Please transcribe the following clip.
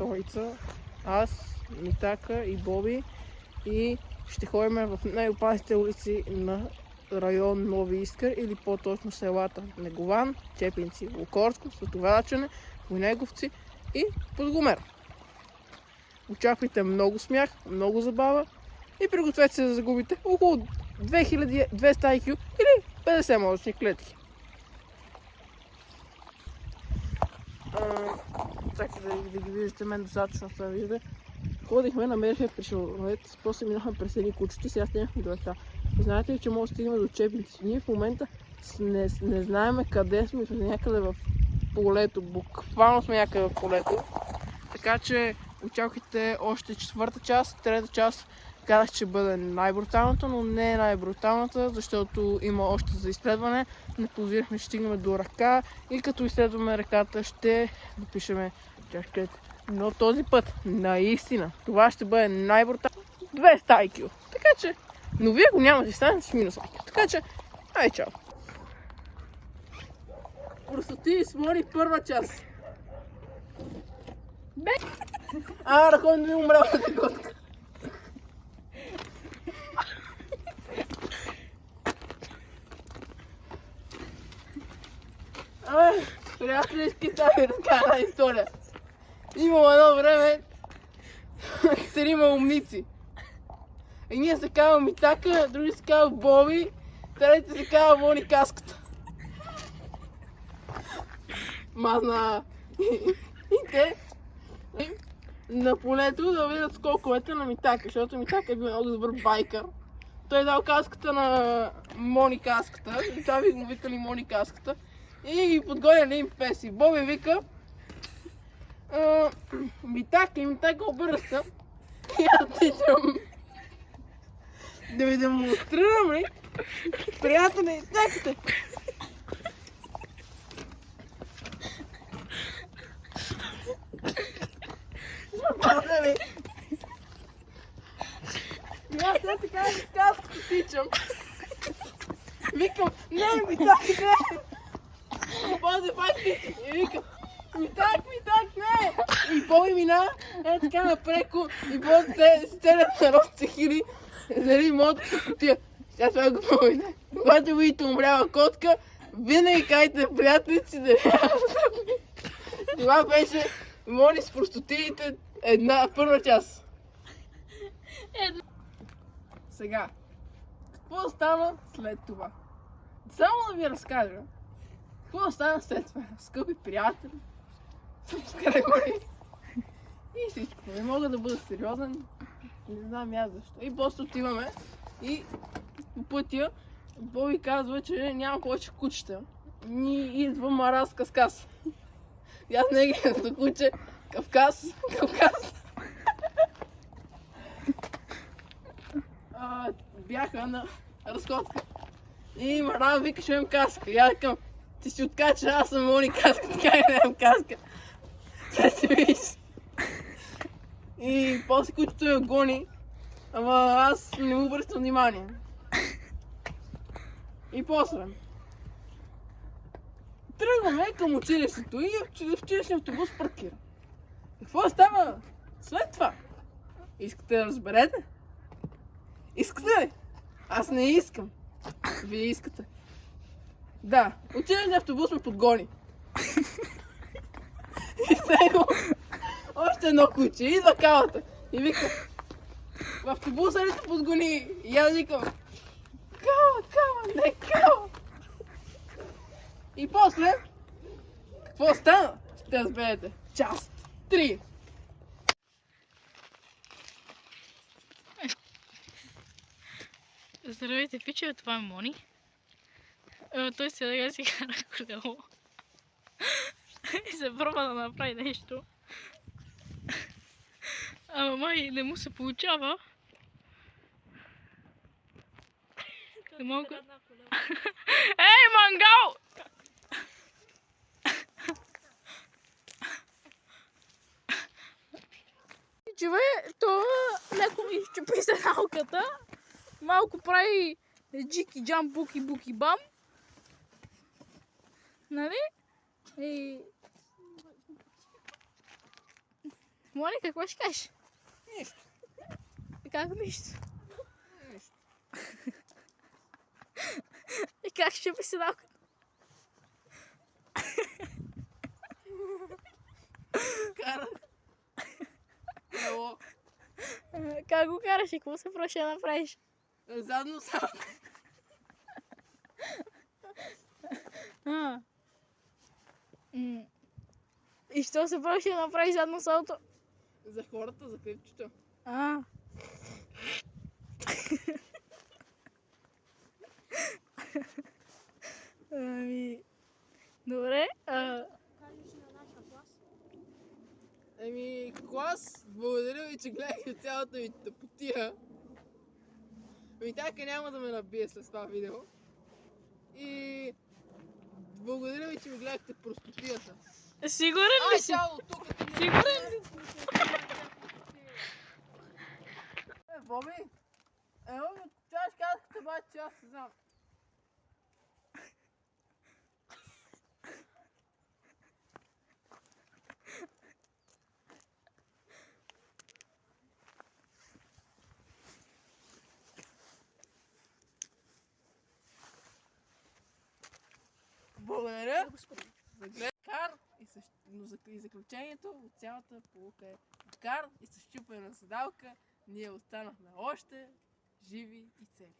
столица. Аз, Митака и Боби. И ще ходим в най-опасните улици на район Нови Искър или по-точно селата Негован, Чепинци, Лукорско, Световачене, Войнеговци и Подгомер. Очаквайте много смях, много забава и пригответе се да загубите около 2200 IQ или 50 мозъчни клетки. Чакайте да ги виждате, мен достатъчно това вижда. Ходихме, намерихме пришеловец, после минахме през едни кучета, сега стигнахме до река. Знаете ли, че може да стигнем до Чепинци? Ние в момента не знаем къде сме, някъде в полето, буквално сме някъде в полето. Така че очаквайте още четвърта част, трета част. Казах, че бъде най-бруталната, но не е най-бруталната, защото има още за изследване. Не позирахме, ще стигнем до река и като изследваме реката ще напишеме чашката. Но този път, наистина, това ще бъде най-брутално 200 IQ. Така че, но вие го нямате, станете с минус IQ. Така че, ай чао! Простоти смори първа част. Бе! Да ходим да ми умрявате котка. Приятелски тази разкара история. Имало едно време трима умници. Едния се казва Митака, други се казва Боби, трети се казва Мони Каската. Мазна. И те на полето да видят скоковете на Митака, защото Митака е бил много добър байкър. Той е дал каската на Мони Каската, и това ви го викали Мони Каската. И ги подгоняли им песи. Боби вика Митака обръща. И аз тичам да ви демонстрирам ли, приятели, чакайте. Приятели, и аз сега така с каската тичам. Викам, не, Митака, не! Обази пак тичам и викам, Митак, не! И Боби мина, така напреко, и Боби целият народ се хили за един мотото кутия. Сега това го помня. Когато видите умряла котка, винаги кайте приятелици да това беше Мони с простотиите първа част. Сега, какво стана след това? Само да ви разкажа. Какво стана след това? Скъпи приятели, скрегори и всичко. Не мога да бъда сериозен, не знам аз защо. И после отиваме и по пътя Боби казва, че няма повече кучета. Ни идва Мараска с каса. И аз не гледам куче, Кавказ. Бяха на разходка. И Маран вика, ще имам каска. И аз викам, ти си откача, аз съм Мони Каска, така нямам каска. Сега ще видиш. И после кучето я гони, ама аз не му обръщам внимание. И после тръгваме към училището и в училищния автобус паркира. Какво става след това? Искате да разберете? Искате ли? Аз не искам. Вие искате. Да, училищният автобус ме подгони. И с него още едно куче, идва калата. И вика, в автобуса ли те подгони? И аз викам, кала, не кала. И после, какво стана? Ще разберете. Част 3. Здравейте, пичове, това е Мони. Той сега си кара колело. И се пробва да направи нещо. Ама май не му се получава. Не мога. Ей, мангал! Чове, това леко ми изчупи седалката. Малко прави джики джам, буки буки бам. Нали? И Мони, какво ще кажеш? Нищо. Как нищо? Нищо. И как ще би седалката? Кара. Ело. Как го караш и какво се проще да направиш? Задно само. А. И що се проще да направиш задно салто? За хората, за пепчето. А. Ами... Добре. Кажеш на нашия клас. Клас, благодаря ви, че гледахте цялата ви тъпотия. Тяка няма да ме набие след това видео. И благодаря ви, че ми гледахте простотията. Сигурен ли си? Цяло тук. Сигурен ли? Боби, тя ще казахте, обаче аз знам. Благодаря за глед кар и заключението от цялата полука е кар и с щупена седалка ние останахме още живи и цели.